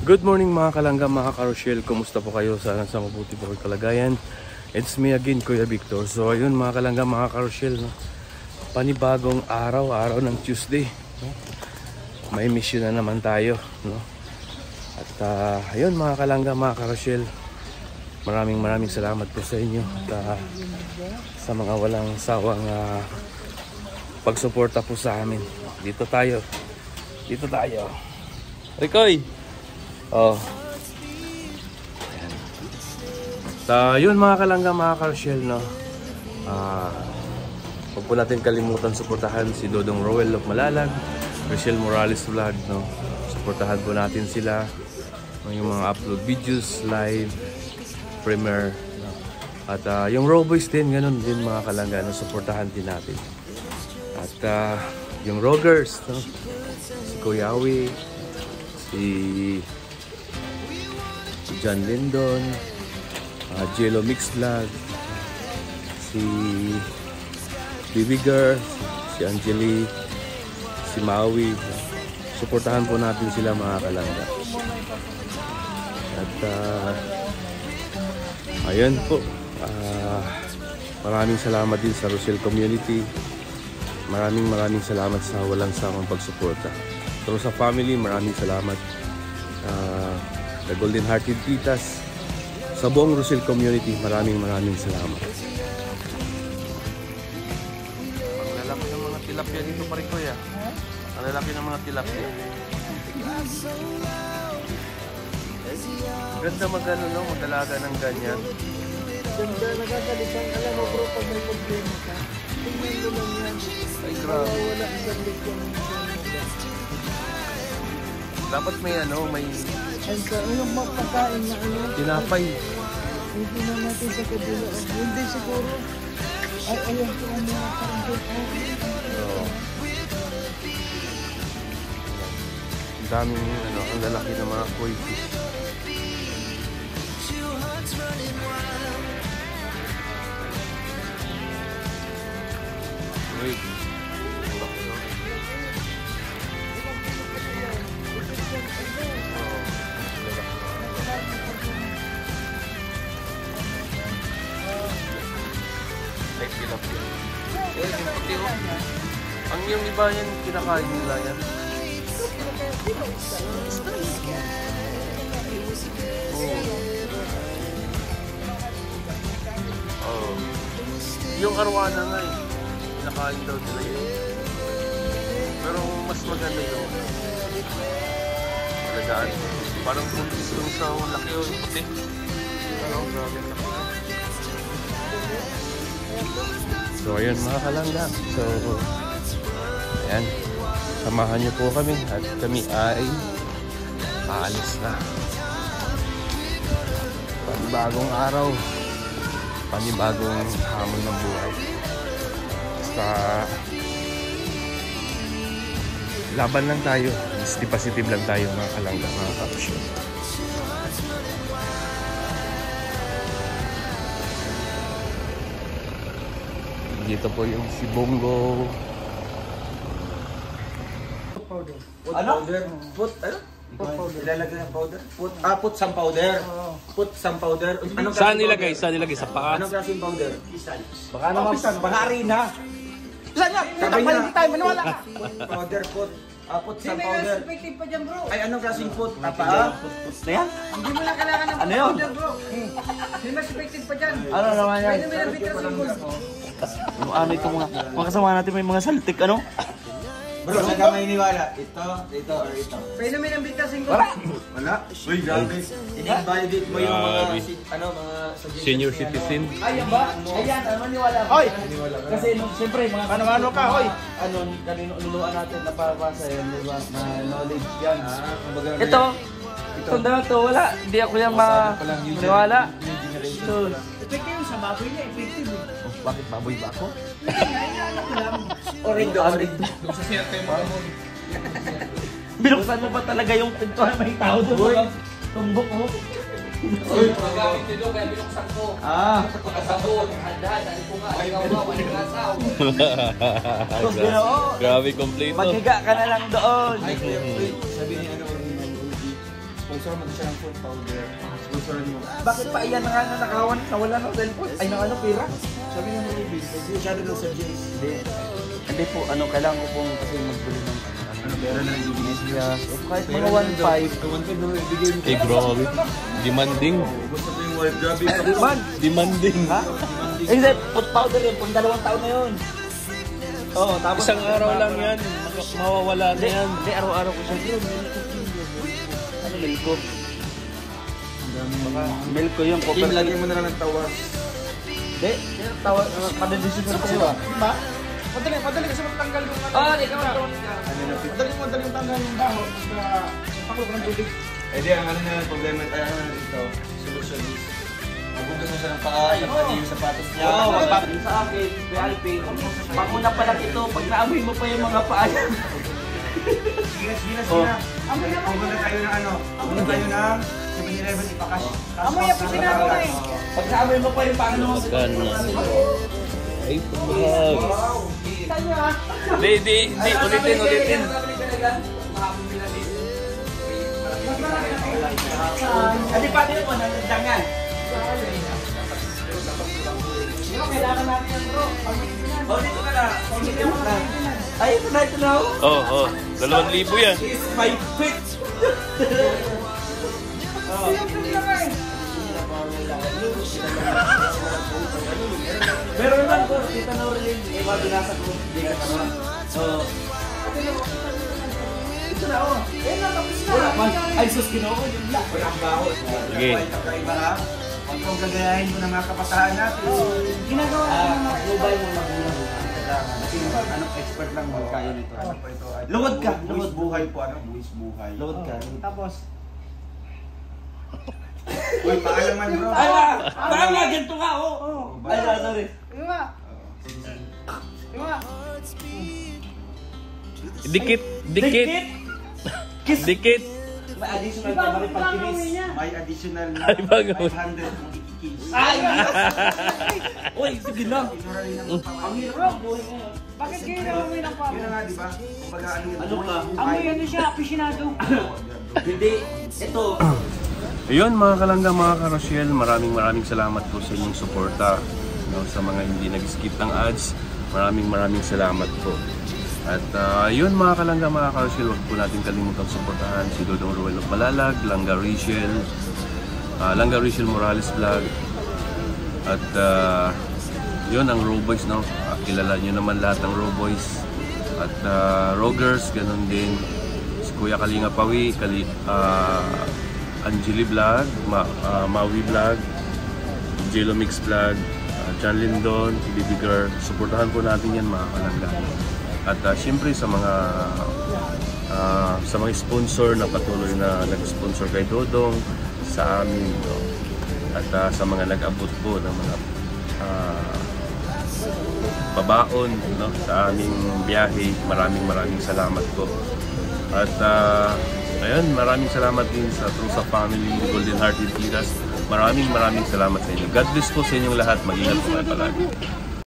Good morning mga kalangga, mga karosyel. Kumusta po kayo? Sana sa mabuti po kayo kalagayan. It's me again, Kuya Victor. So ayun mga kalangga, mga karosyel, no? Panibagong araw ng Tuesday, no? May mission na naman tayo, no? At ayun mga kalangga, mga karosyel, maraming salamat po sa inyo at sa mga walang sawang pagsuporta po sa amin. Dito tayo Ricoy. Oh. Yun mga kalangga, mga karosyel, no? Huwag po natin kalimutan suportahan si Dodong Roel of Malalag, Rochelle Morales Vlog, no? Suportahan po natin sila, yung mga upload videos, live, premiere, no? At yung Raw Boys din, ganun din mga kalangga, no? Suportahan din natin. At yung Rogers, no? Si Kuyawi, si John Lindon, Jello Mix Vlog, si Bibi Girl, si Angelique, si Maui. Suportahan po natin sila mga kalangga. At ayun po, maraming salamat din sa Rochelle community. Maraming salamat sa walang sawang pagsuporta. So sa family, maraming salamat. The Golden Hearted Titas, sa buong Rochelle community, maraming salamat. Ang lalaki ng mga tilapia dito pa rin, Kuya. Ang lalaki ng mga tilapia. Ganda magano, no? Mag-alaga ng ganyan. Ganda, nagagalitan. Alam mo bro, pag may problema ka, tingnan mo lang yan. Ay, grabe. Wala isang likyan. Dapat may may yung pagkain na tinapay. Hindi na natin sa kabila. Hindi siguro. Ay, ayaw ko ang mga karambot. Ang daming ang lalaki ng mga koi fish. Wait. Ang yung iba yan, kinakain nila yan. Oh. Yung arwana nga kinakain daw nila yun. Pero mas maganda yung alagaan. Parang kuntis yung sa laki o yung puti. Grabe na. So ayun mga kalangga. So ayan, samahan niyo po kami at kami ay aalis na. Panibagong araw, panibagong hamon ng buhay. Basta laban lang tayo, positive lang tayo mga kalangga, mga karosyel. Dito po yung si Bongo. Powder. Powder? Put, ano? Ilalagay ng powder? Put some powder. Put some powder. Saan nilagay? Saan nilagay? Sa paa? Anong klaseng powder? Baka naman, baka harina. Saan nga? Hindi tayo maniwala ka. Powder, put some powder. Perspective pa dyan bro. Ay, anong klaseng put? Tapa? Ayan? Hindi mo na kailangan ng powder bro. Hindi mas perspective pa dyan. Ano naman yan? Pwede mo yung bitas Yung ano ito mga kasama natin may mga saltik ano? Bro, saan ka may iniwala? Ito, or ito? Pwede mo yung bitas Wala? Uy, grabe. In-invalidate mo yung mga, mga suggestions. Senior citizen. Ayan ba? Ayan, maniwala ka. Hoy! Kasi siyempre mga Ano ka, hoy? ano, kanino luluan natin na papasa yan, di ba? Na knowledge yan. Kumbaga, Ito, tanda to, wala. Hindi ako yan maniwala. So, effective yung sa baboy niya, effective eh. bakit baboy ba ako? Orindo. Sa siyerte mo naman. Binuksan mo ba talaga yung pintuan may tao doon? Tumbok mo. Uy, magamit nito kaya binuksan ko. Kasabon, handa, dali ko nga, ikaw ba, walang kasaw. Grabe, kompleto. Maghiga ka na lang doon. Ay, sabi ni sponsor sponsor mo siya ng food powder. Sponsoran mo. Bakit pa iyan nga na nakawan, nawala ng cellphone? Ay, ng pera? Sabi nga ng Ruby, masyado daw sa Jace. Hindi po, kailangan ko pong kasi magbili ng Pera na yung bibigay siya. kahit mga 1.5. 1.5 na ibigay mo. Eh, grabe. Demanding. Gusto ko yung wife, grabe ka. Man, Demanding. ha? Hindi, food powder yun, kung 2 taon na yun. Oo, tapos... Isang araw lang yan. Mawawala na yan. Hindi, araw-araw ko siya. Ano, milko? Milko yung Kim, copper. lagyan mo na lang ng tawas. Hindi, tawag, padadisip ko siya. Diba? Madali kasi magtanggal yung ano. Oo, di ka matawag ka. Madali tanggal yung baho. Pakulo ko ng tubig. Eh di, ang ano na problema tayo dito. Solution is, magbugas mo siya ng paa, pati yung sapatos niya. Oo, magpapin sa akin, Kuya Alvin. Panguna pa lang ito, pag naamoy mo pa yung mga paa. Ginas na. Pumunta tayo ng ano, pumunta tayo ng 7-Eleven ipakas. Amoy yung pinako na eh. Pag naamoy mo pa yung paa mo. Magkano na. Ay, pumahag. Hindi, ulitin. Hindi pa din mo, nandiyan. Kailangan natin yan bro. Oh, dito ka na. Ay, ito na. Oo, 2,000 yan. Is my feet. Pero naman ko, kita na rin, iba binasa ko, hindi ka naman. Ito na, oh. Wala man. Ay, sus, ginawa ko, yun lang. Walang baho. Sige. Kakaiba ha. Pag kung gagayahin mo ng mga kapasahan natin, Ginagawa ko ng mga Global mo magulang. kasi anong expert lang magkaya nito. Ano po ito? Luwad ka, Buwis luwad. buhay po, ano? Buwis buhay. Luwad ka. Tapos, Uy, paalam man bro. Ay, baka nga, ganito nga, oh. Ay, sorry. yun nga. Yun nga. Dikit. Kiss. Dikit. May additional Iba ka ang rin pag gagawin kinis. niya. May additional na Ay, bago. 500 kung ikikis. Ay, uy, sige lang. Kinura rin ng Ang hirap ng buhay ngayon. Bakit kayo namamoy ng pabo? Yun na nga, di ba? Kumbaga ano yun? Ano ka? Amoy ano siya, aficionado. Hindi, ito. Ayun mga kalangga, mga karosyel, maraming salamat po sa inyong suporta. Sa mga hindi nag-skip ng ads, maraming salamat po. At yun mga kalangga, mga karosyel, huwag po natin kalimutang suportahan si Dodong Ruel of Malalag, Langga Rachel Morales Vlog. At yun ang Roboys, no? Kilala nyo naman lahat ng Roboys. At Rogers, ganun din. Si Kuya Kalinga Pawi, Angeli Vlog, Maui Vlog, Jello Mix Vlog, John Lindon, Bibigar. Suportahan po natin yan mga kalangga. At siyempre sa mga sponsor na patuloy na nag-sponsor kay Dodong sa amin, no? At sa mga nag-abot po ng mga babaon, no? Sa aming biyahe, maraming salamat po. At ayun, maraming salamat din sa Trusa Family, Golden Hearted Tiras. Maraming salamat sa inyo. God bless po sa inyong lahat. Mag-ingat po kayo palagi.